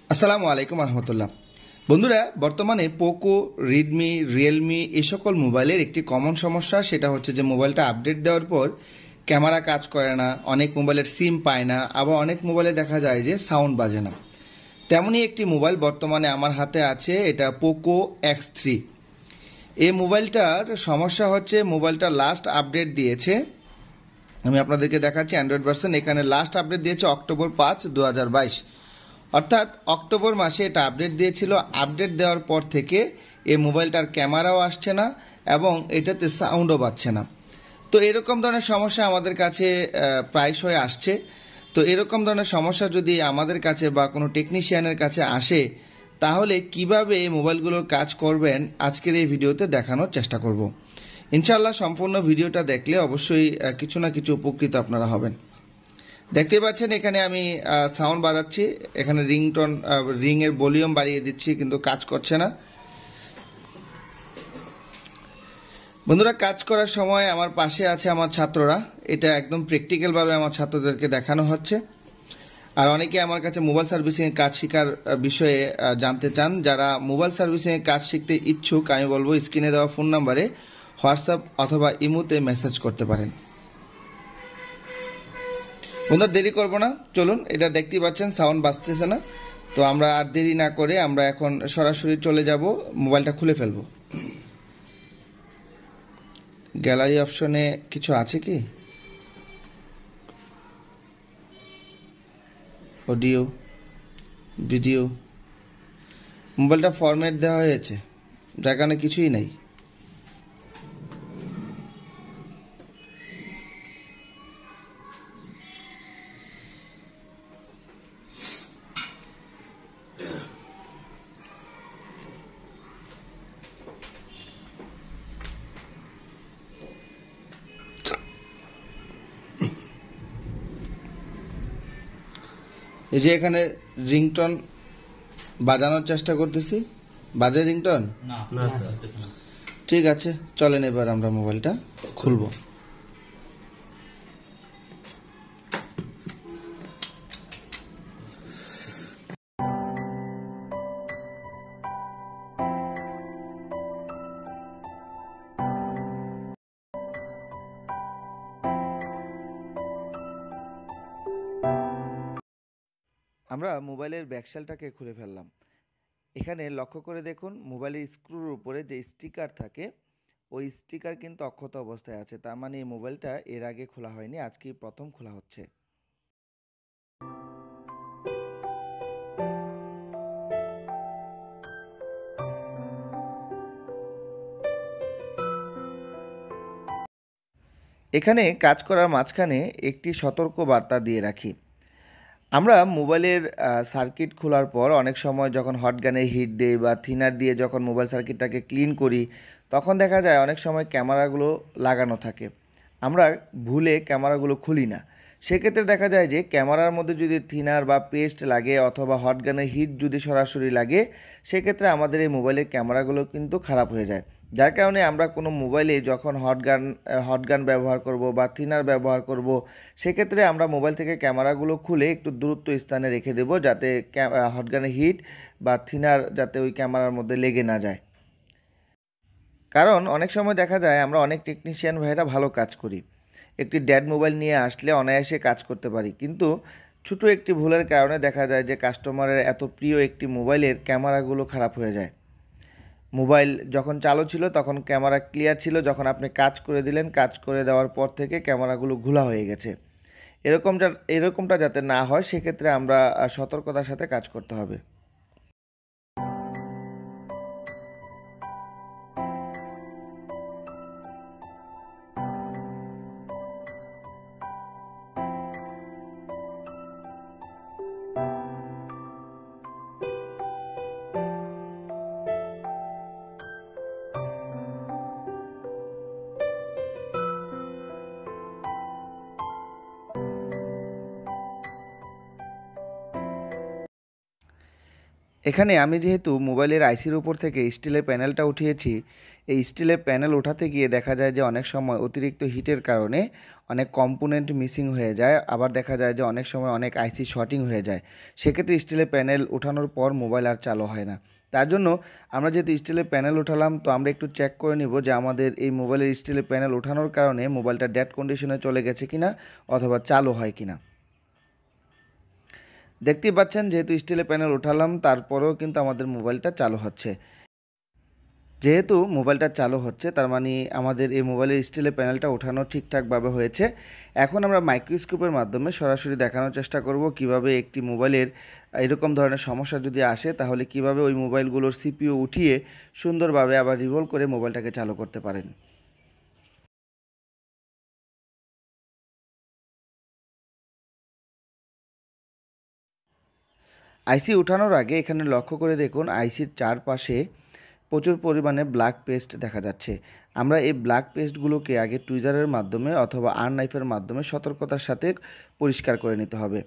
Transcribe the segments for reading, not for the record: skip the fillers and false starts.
আসসালামু আলাইকুম রহমতুল্লাহ। বন্ধুরা, বর্তমানে পোকো, রেডমি, রিয়েলমি এই সকল মোবাইলের একটি কমন সমস্যা, সেটা হচ্ছে যে মোবাইলটা আপডেট দেওয়ার পর ক্যামেরা কাজ করে না, অনেক মোবাইলের সিম পায় না, আবার অনেক মোবাইলে দেখা যায় যে সাউন্ড বাজে না। তেমনই একটি মোবাইল বর্তমানে আমার হাতে আছে, এটা পোকো X3। এই মোবাইলটার সমস্যা হচ্ছে মোবাইলটা লাস্ট আপডেট দিয়েছে, আমি আপনাদেরকে দেখাচ্ছি অ্যান্ড্রয়েড ভার্সন। এখানে লাস্ট আপডেট দিয়েছে অক্টোবর 5, 2022, অর্থাৎ অক্টোবর মাসে এটা আপডেট দিয়েছিল। আপডেট দেওয়ার পর থেকে এই মোবাইলটার ক্যামেরাও আসছে না এবং এটাতে সাউন্ডও পাচ্ছে না। তো এরকম ধরনের সমস্যা আমাদের কাছে প্রায়শই আসছে। তো এরকম ধরনের সমস্যা যদি আমাদের কাছে বা কোনো টেকনিশিয়ানের কাছে আসে, তাহলে কিভাবে এই মোবাইলগুলোর কাজ করবেন আজকের এই ভিডিওতে দেখানোর চেষ্টা করব। ইনশাআল্লাহ সম্পূর্ণ ভিডিওটা দেখলে অবশ্যই কিছু না কিছু উপকৃত আপনারা হবেন। দেখতে পাচ্ছেন এখানে আমি সাউন্ড বাজাচ্ছি, এখানে রিং এর ভলিউম বাড়িয়ে দিচ্ছি, কিন্তু কাজ করছে না। বন্ধুরা, কাজ করার সময় আমার পাশে আছে আমার ছাত্ররা, এটা একদম প্র্যাকটিক্যাল ভাবে আমার ছাত্রদেরকে দেখানো হচ্ছে। আর অনেকে আমার কাছে মোবাইল সার্ভিসিং এর কাজ শেখার বিষয়ে জানতে চান। যারা মোবাইল সার্ভিসিং এর কাজ শিখতে ইচ্ছুক, আমি বলবো স্ক্রিনে দেওয়া ফোন নাম্বারে হোয়াটসঅ্যাপ অথবা ইমোতে মেসেজ করতে পারেন। বন্ধুরা, দেরি করব না, চলুন। এটা দেখতেই পাচ্ছেন সাউন্ড বাজতেছে না, তো আমরা আর দেরি না করে আমরা এখন সরাসরি চলে যাব, মোবাইলটা খুলে ফেলব। গ্যালারি অপশনে কিছু আছে কি? অডিও, ভিডিও, মোবাইলটা ফরম্যাট দেওয়া হয়েছে, যার কারণে কিছুই নাই। এই যে এখানে রিংটন বাজানোর চেষ্টা করতেছি, বাজে রিংটন? না স্যার, ঠিক আছে, চলেন এবার আমরা মোবাইলটা খুলব। আমরা মোবাইলের ব্যাকশেলটাকে খুলে ফেললাম। এখানে লক্ষ্য করে দেখুন, মোবাইলের স্ক্রুর উপরে যে স্টিকার থাকে, ওই স্টিকার কিন্তু অক্ষত অবস্থায় আছে। তার মানে এই মোবাইলটা এর আগে খোলা হয়নি, আজকেই প্রথম খোলা হচ্ছে। এখানে কাজ করার মাঝখানে একটি সতর্ক বার্তা দিয়ে রাখি। আমরা মোবাইলের সার্কিট খোলার পর অনেক সময় যখন হট গানে হিট দেই বা থিনার দিয়ে যখন মোবাইল সার্কিটটাকে ক্লিন করি, তখন দেখা যায় অনেক সময় ক্যামেরাগুলো লাগানো থাকে। আমরা ভুলে ক্যামেরাগুলো খুলি না। সেক্ষেত্রে দেখা যায় যে ক্যামেরার মধ্যে যদি থিনার বা পেস্ট লাগে অথবা হট গানের হিট যদি সরাসরি লাগে, সেক্ষেত্রে আমাদের এই মোবাইলের ক্যামেরাগুলো কিন্তু খারাপ হয়ে যায়। যার কারণে আমরা কোনো মোবাইলে যখন হট গান ব্যবহার করব বা থিনার ব্যবহার করব, সেক্ষেত্রে আমরা মোবাইল থেকে ক্যামেরাগুলো খুলে একটু দূরত্ব স্থানে রেখে দেব, যাতে হট গানের হিট বা থিনার যাতে ওই ক্যামেরার মধ্যে লেগে না যায়। কারণ অনেক সময় দেখা যায় আমরা অনেক টেকনিশিয়ান ভাইরা ভালো কাজ করি, একটি ডেড মোবাইল নিয়ে আসলে অনায়াসে কাজ করতে পারি, কিন্তু ছোটো একটি ভুলের কারণে দেখা যায় যে কাস্টমারের এত প্রিয় একটি মোবাইলের ক্যামেরাগুলো খারাপ হয়ে যায়। মোবাইল যখন চালু ছিল তখন ক্যামেরা ক্লিয়ার ছিল, যখন আপনি কাজ করে দিলেন, কাজ করে দেওয়ার পর থেকে ক্যামেরাগুলো ঘোলা হয়ে গেছে। এরকমটা যাতে না হয়, সেক্ষেত্রে আমরা সতর্কতার সাথে কাজ করতে হবে। এখানে আমি যেহেতু মোবাইলের আইসির উপর থেকে স্টিলের প্যানেলটা উঠিয়েছি, এই স্টিলের প্যানেল ওঠাতে গিয়ে দেখা যায় যে অনেক সময় অতিরিক্ত হিটের কারণে অনেক কম্পোনেন্ট মিসিং হয়ে যায়, আবার দেখা যায় যে অনেক সময় অনেক আইসি শর্টিং হয়ে যায়। সেক্ষেত্রে স্টিলের প্যানেল ওঠানোর পর মোবাইল আর চালু হয় না। তার জন্য আমরা যেহেতু স্টিলের প্যানেল উঠালাম, তো আমরা একটু চেক করে নিব যে আমাদের এই মোবাইলের স্টিলের প্যানেল ওঠানোর কারণে মোবাইলটা ডেড কন্ডিশনে চলে গেছে কিনা অথবা চালু হয় কিনা। দেখতেই পাচ্ছেন যেহেতু স্টিলের প্যানেল উঠালাম, তারপরেও কিন্তু আমাদের মোবাইলটা চালু হচ্ছে। যেহেতু মোবাইলটা চালু হচ্ছে, তার মানে আমাদের এই মোবাইলের স্টিলের প্যানেলটা ওঠানো ঠিকঠাকভাবে হয়েছে। এখন আমরা মাইক্রোস্কোপের মাধ্যমে সরাসরি দেখানোর চেষ্টা করব কিভাবে একটি মোবাইলের এরকম ধরনের সমস্যা যদি আসে তাহলে কিভাবে ওই মোবাইলগুলোর সিপিইউ উঠিয়ে সুন্দরভাবে আবার রিভলভ করে মোবাইলটাকে চালু করতে পারেন। আইসি উঠানোর আগে এখানে লক্ষ্য করে দেখুন আইসির চারপাশে প্রচুর পরিমাণে ব্ল্যাক পেস্ট দেখা যাচ্ছে। আমরা এই ব্ল্যাক পেস্টগুলোকে আগে টুইজারের মাধ্যমে অথবা আর্ন নাইফের মাধ্যমে সতর্কতার সাথে পরিষ্কার করে নিতে হবে।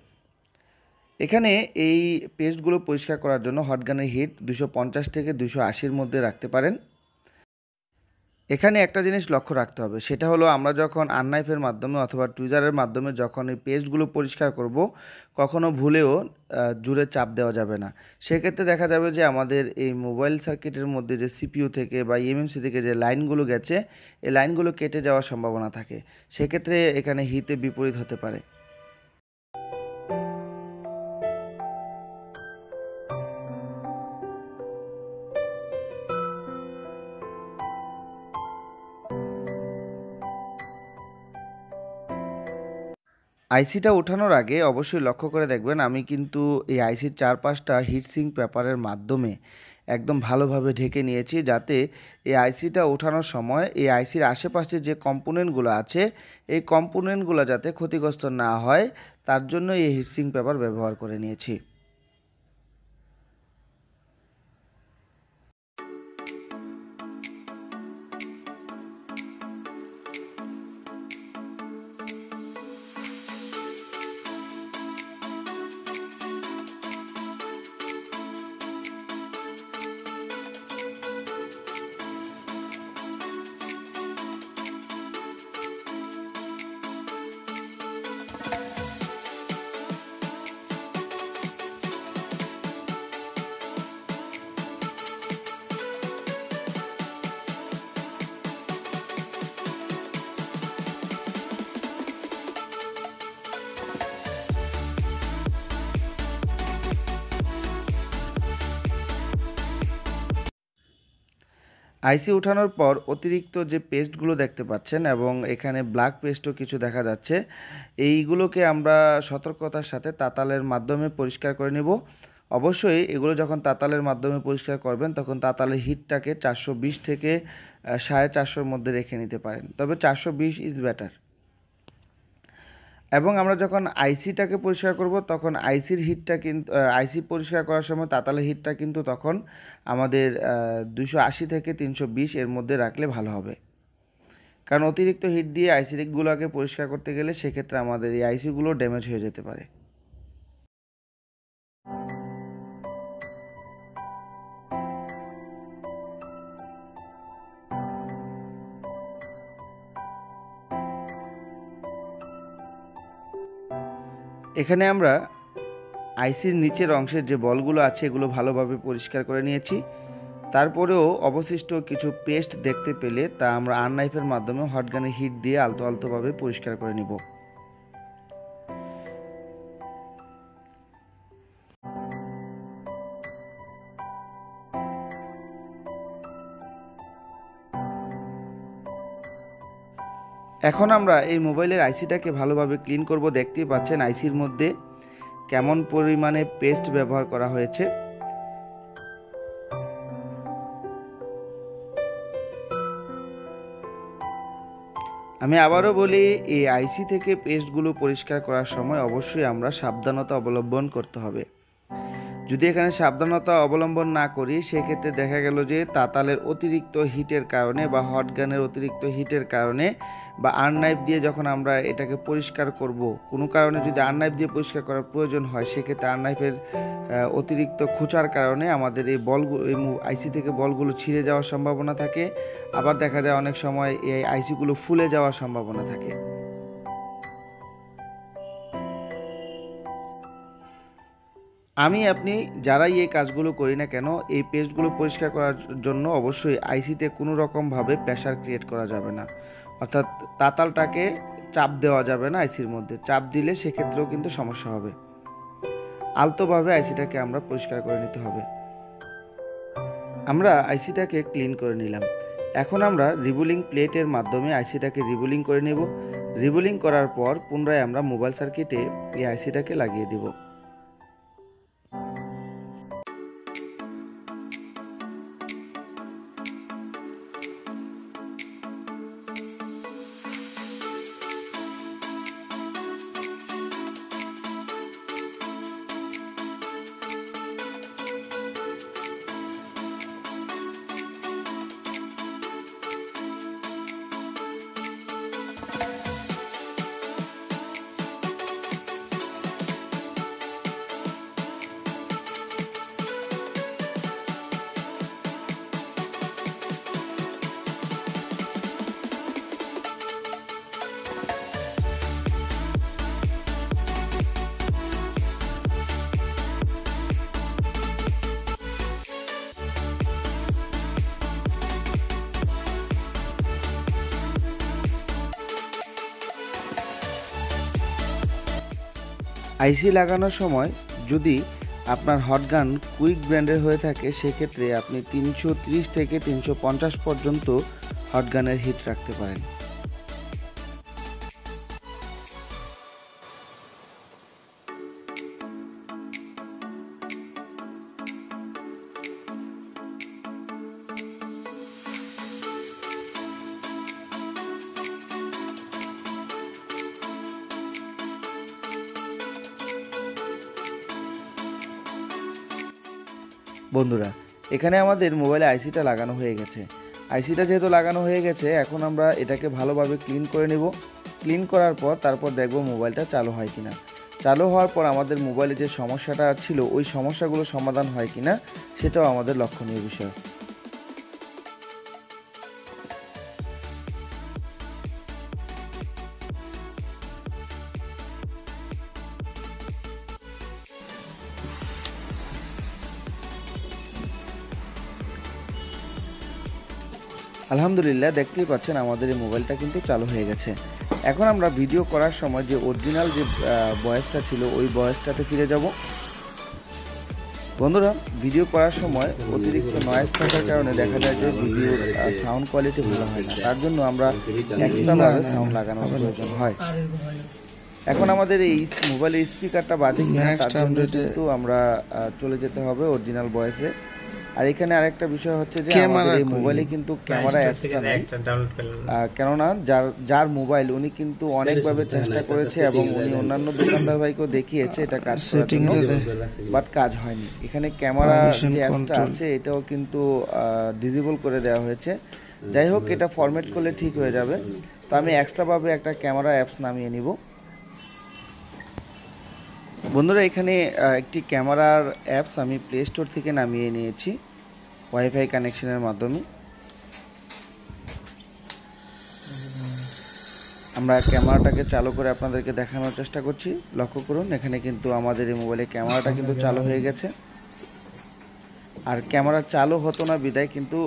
এখানে এই পেস্টগুলো পরিষ্কার করার জন্য হটগানের হিট 250 থেকে 280-র মধ্যে রাখতে পারেন। এখানে একটা জিনিস লক্ষ্য রাখতে হবে, সেটা হলো আমরা যখন আননাইফের মাধ্যমে অথবা টুইজারের মাধ্যমে যখন এই পেস্টগুলো পরিষ্কার করব, কখনো ভুলেও জুড়ে চাপ দেওয়া যাবে না। সেক্ষেত্রে দেখা যাবে যে আমাদের এই মোবাইল সার্কিটের মধ্যে যে সিপিইউ থেকে বা ইএমএমসি থেকে যে লাইনগুলো গেছে, এই লাইনগুলো কেটে যাওয়ার সম্ভাবনা থাকে। সেক্ষেত্রে এখানে হিতে বিপরীত হতে পারে। আইসিটা ওঠানোর আগে অবশ্যই লক্ষ্য করে দেখবেন আমি কিন্তু এই আইসির চারপাশটা হিটসিঙ্ক পেপারের মাধ্যমে একদম ভালোভাবে ঢেকে নিয়েছি, যাতে এই আইসিটা ওঠানোর সময় এই আইসির আশেপাশে যে কম্পোনেন্টগুলো আছে এই কম্পোনেন্টগুলো যাতে ক্ষতিগ্রস্ত না হয় তার জন্য এই হিটসিঙ্ক পেপার ব্যবহার করে নিয়েছি। আইসি উঠানোর পর অতিরিক্ত যে পেস্টগুলো দেখতে পাচ্ছেন এবং এখানে ব্ল্যাক পেস্টও কিছু দেখা যাচ্ছে, এইগুলোকে আমরা সতর্কতার সাথে তাতালের মাধ্যমে পরিষ্কার করে নেব। অবশ্যই এগুলো যখন তাতালের মাধ্যমে পরিষ্কার করবেন তখন তাতালের হিটটাকে 420 থেকে 450-র মধ্যে রেখে নিতে পারেন, তবে 420 ইজ বেটার। এবং আমরা যখন আইসিটাকে পরিষ্কার করব তখন আইসির হিটটা কিন্তু আইসি পরিষ্কার করার সময় তাতালের হিটটা কিন্তু তখন আমাদের 280 থেকে 320 এর মধ্যে রাখলে ভালো হবে। কারণ অতিরিক্ত হিট দিয়ে আইসিগুলোকে পরিষ্কার করতে গেলে সেক্ষেত্রে আমাদের এই আইসিগুলো ড্যামেজ হয়ে যেতে পারে। এখানে আমরা আইসির নিচের অংশের যে বলগুলো আছে এগুলো ভালোভাবে পরিষ্কার করে নিয়েছি। তারপরেও অবশিষ্ট কিছু পেস্ট দেখতে পেলে তা আমরা আর্ন নাইফের মাধ্যমে হটগানের হিট দিয়ে আলতো আলতোভাবে পরিষ্কার করে নিব। এখন আমরা এই মোবাইলের আইসিটাকে ভালোভাবে ক্লিন করব। দেখতেই পাচ্ছেন আইসির মধ্যে কেমন পরিমাণে পেস্ট ব্যবহার করা হয়েছে। আমি আবারও বলি, এই আইসি থেকে পেস্টগুলো পরিষ্কার করার সময় অবশ্যই আমরা সাবধানতা অবলম্বন করতে হবে। যদি এখানে সাবধানতা অবলম্বন না করি সেক্ষেত্রে দেখা গেল যে তাতালের অতিরিক্ত হিটের কারণে বা হট গানের অতিরিক্ত হিটের কারণে বা আর্নাইফ দিয়ে যখন আমরা এটাকে পরিষ্কার করব, কোনো কারণে যদি আর্নাইফ দিয়ে পরিষ্কার করার প্রয়োজন হয় সেক্ষেত্রে আর্নাইফের অতিরিক্ত খোঁচার কারণে আমাদের এই বলগুলো, এই আইসি থেকে বলগুলো ছিঁড়ে যাওয়ার সম্ভাবনা থাকে। আবার দেখা যায় অনেক সময় এই আইসিগুলো ফুলে যাওয়ার সম্ভাবনা থাকে। আপনি যারাই এই কাজগুলো করি না কেন, এই পেস্টগুলো পরিষ্কার করার জন্য অবশ্যই আইসিতে কোনো রকমভাবে প্রেশার ক্রিয়েট করা যাবে না, অর্থাৎ তাতালটাকে চাপ দেওয়া যাবে না। আইসির মধ্যে চাপ দিলে সেক্ষেত্রেও কিন্তু সমস্যা হবে। আলতোভাবে আইসিটাকে আমরা পরিষ্কার করে নিতে হবে। আমরা আইসিটাকে ক্লিন করে নিলাম। এখন আমরা রিবুলিং প্লেটের মাধ্যমে আইসিটাকে রিবুলিং করে নেব। রিবুলিং করার পর পুনরায় আমরা মোবাইল সার্কিটে এই আইসিটাকে লাগিয়ে দেব। আইসি লাগানোর সময় যদি আপনার হটগান কুইক ব্র্যান্ডের হয়ে থাকে সেক্ষেত্রে আপনি 330 থেকে 350 পর্যন্ত হটগানের হিট রাখতে পারেন। বন্ধুরা, এখানে আমাদের মোবাইলে আইসিটা লাগানো হয়ে গেছে। আইসিটা যেহেতু লাগানো হয়ে গেছে, এখন আমরা এটাকে ভালোভাবে ক্লিন করে নেব। ক্লিন করার পর তারপর দেখব মোবাইলটা চালু হয় কিনা। চালু হওয়ার পর আমাদের মোবাইলে যে সমস্যাটা ছিল ওই সমস্যাগুলো সমাধান হয় কিনা সেটাও আমাদের লক্ষণীয় বিষয়। আলহামদুলিল্লাহ, দেখতেই পাচ্ছেন আমাদের এই মোবাইলটা কিন্তু চালু হয়ে গেছে। এখন আমরা ভিডিও করার সময় যে অরিজিনাল যে ভয়েসটা ছিল ওই ভয়েসটাতে ফিরে যাব। বন্ধুরা, ভিডিও করার সময় অতিরিক্ত নয়েজ থাকার কারণে দেখা যায় যে ভিডিওর সাউন্ড কোয়ালিটি ভালো হয় না, তার জন্য আমরা এক্সট্রাভাবে সাউন্ড লাগানোর প্রয়োজন হয়। এখন আমাদের এই মোবাইলের স্পিকারটা বাজে কিনা তার জন্য কিন্তু আমরা চলে যেতে হবে অরিজিনাল ভয়েসে। আর এখানে আরেকটা বিষয় হচ্ছে যে আমাদের এই মোবাইলে কিন্তু ক্যামেরা অ্যাপসটা নেই, কেননা যার মোবাইল উনি কিন্তু অনেকভাবে চেষ্টা করেছে এবং উনি অন্যান্য দোকানদার ভাইকেও দেখিয়েছে এটা কাজ করার জন্য, বাট কাজ হয়নি। এখানে ক্যামেরা যে অ্যাপসটা আছে এটাও কিন্তু ডিসেবল করে দেওয়া হয়েছে। যাই হোক, এটা ফরম্যাট করলে ঠিক হয়ে যাবে। তো আমি এক্সট্রাভাবে একটা ক্যামেরা অ্যাপস নামিয়ে নিব। বন্ধুরা, এখানে একটি ক্যামেরার অ্যাপস আমি প্লে স্টোর থেকে নামিয়ে নিয়েছি ওয়াইফাই কানেকশনের মাধ্যমে। আমরা ক্যামেরাটাকে চালু করে আপনাদেরকে দেখানোর চেষ্টা করছি। লক্ষ্য করুন, এখানে কিন্তু আমাদের এই মোবাইলে ক্যামেরাটা কিন্তু চালু হয়ে গেছে। আর ক্যামেরা চালু হতো না বিদায় কিন্তু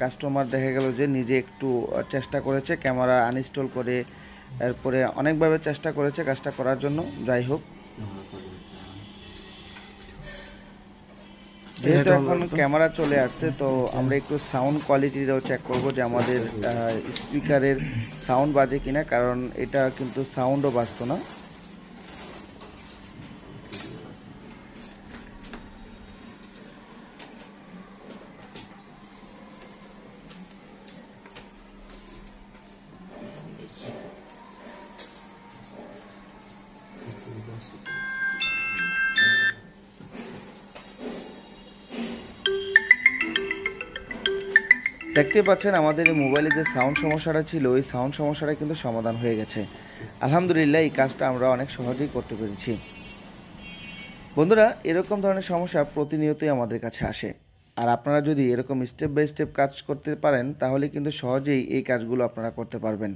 কাস্টমার দেখা গেল যে নিজে একটু চেষ্টা করেছে ক্যামেরা আনইনস্টল করে, এরপরে অনেকভাবে চেষ্টা করেছে কাজটা করার জন্য। যাই হোক, যেহেতু এখন ক্যামেরা চলে আসছে তো আমরা একটু সাউন্ড কোয়ালিটিটাও চেক করব যে আমাদের স্পিকারের সাউন্ড বাজে কিনা, কারণ এটা কিন্তু সাউন্ডও বাজতো না। দেখতে পাচ্ছেন আমাদের এই মোবাইলে যে সাউন্ড সমস্যাটা ছিল, ওই সাউন্ড সমস্যাটা কিন্তু সমাধান হয়ে গেছে। আলহামদুলিল্লাহ, এই কাজটা আমরা অনেক সহজেই করতে পেরেছি। বন্ধুরা, এরকম ধরনের সমস্যা প্রতিনিয়তই আমাদের কাছে আসে। আর আপনারা যদি এরকম স্টেপ বাই স্টেপ কাজ করতে পারেন, তাহলে কিন্তু সহজেই এই কাজগুলো আপনারা করতে পারবেন।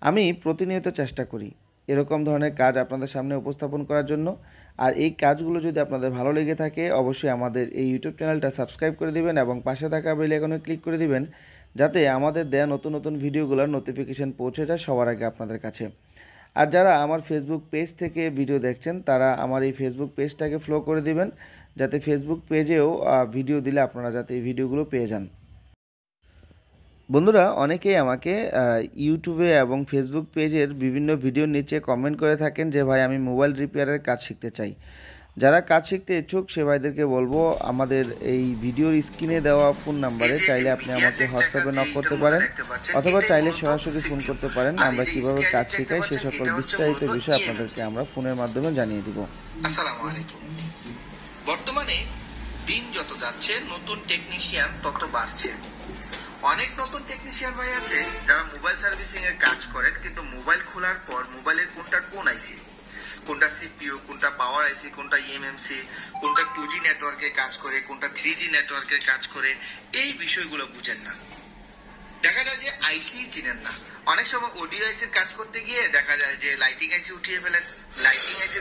আমি প্রতিনিয়ত চেষ্টা করি এরকম ধরনের কাজ আপনাদের সামনে উপস্থাপন করার জন্য। আর এই কাজগুলো যদি আপনাদের ভালো লেগে থাকে, অবশ্যই আমাদের এই ইউটিউব চ্যানেলটা সাবস্ক্রাইব করে দিবেন এবং পাশে থাকা বেল আইকনে ক্লিক করে দিবেন, যাতে আমাদের দেয়া নতুন নতুন ভিডিওগুলোর নোটিফিকেশন পৌঁছে যায় সবার আগে আপনাদের কাছে। আর যারা আমার ফেসবুক পেজ থেকে ভিডিও দেখছেন, তারা আমার এই ফেসবুক পেজটাকে ফলো করে দিবেন, যাতে ফেসবুক পেজেও ভিডিও দিলে আপনারা যাতে এই ভিডিওগুলো পেয়ে যান। বন্ধুরা, অনেকেই আমাকে ইউটিউবে এবং ফেসবুক পেজের বিভিন্ন ভিডিওর নিচে কমেন্ট করে থাকেন যে ভাই, আমি মোবাইল রিপেয়ারের কাজ শিখতে চাই। যারা কাজ শিখতে ইচ্ছুক সে ভাইদেরকে বলবো, আমাদের এই ভিডিওর স্ক্রিনে দেওয়া ফোন নাম্বারে চাইলে আপনি আমাকে হোয়াটসঅ্যাপে নক করতে পারেন, অথবা চাইলে সরাসরি ফোন করতে পারেন। আমরা কিভাবে কাজ শেখাই সে সকল বিস্তারিত বিষয় আপনাদেরকে আমরা ফোনের মাধ্যমে জানিয়ে দিব। আসসালামু আলাইকুম। বর্তমানে দিন যত যাচ্ছে নতুন টেকনিশিয়ান তত বাড়ছে। অনেক নতুন টেকনিশিয়ান ভাই আছে যারা মোবাইল সার্ভিসিং এর কাজ করেন, কিন্তু মোবাইল খোলার পর মোবাইলের কোন আইসি, কোনটা সিপিইউ, কোনটা পাওয়ার আইসি, কোনটা ইএমএমসি, কোনটা 2G নেটওয়ার্কে কাজ করে, কোনটা 3G নেটওয়ার্কে কাজ করে, এই বিষয়গুলো বুঝেন না। দেখা যায় যে আইসি চিনেন না। অনেক সময় অডিও আইসির কাজ করতে গিয়ে দেখা যায় যে লাইটিং আইসি উঠিয়ে ফেলেন, লাইটিং আইসি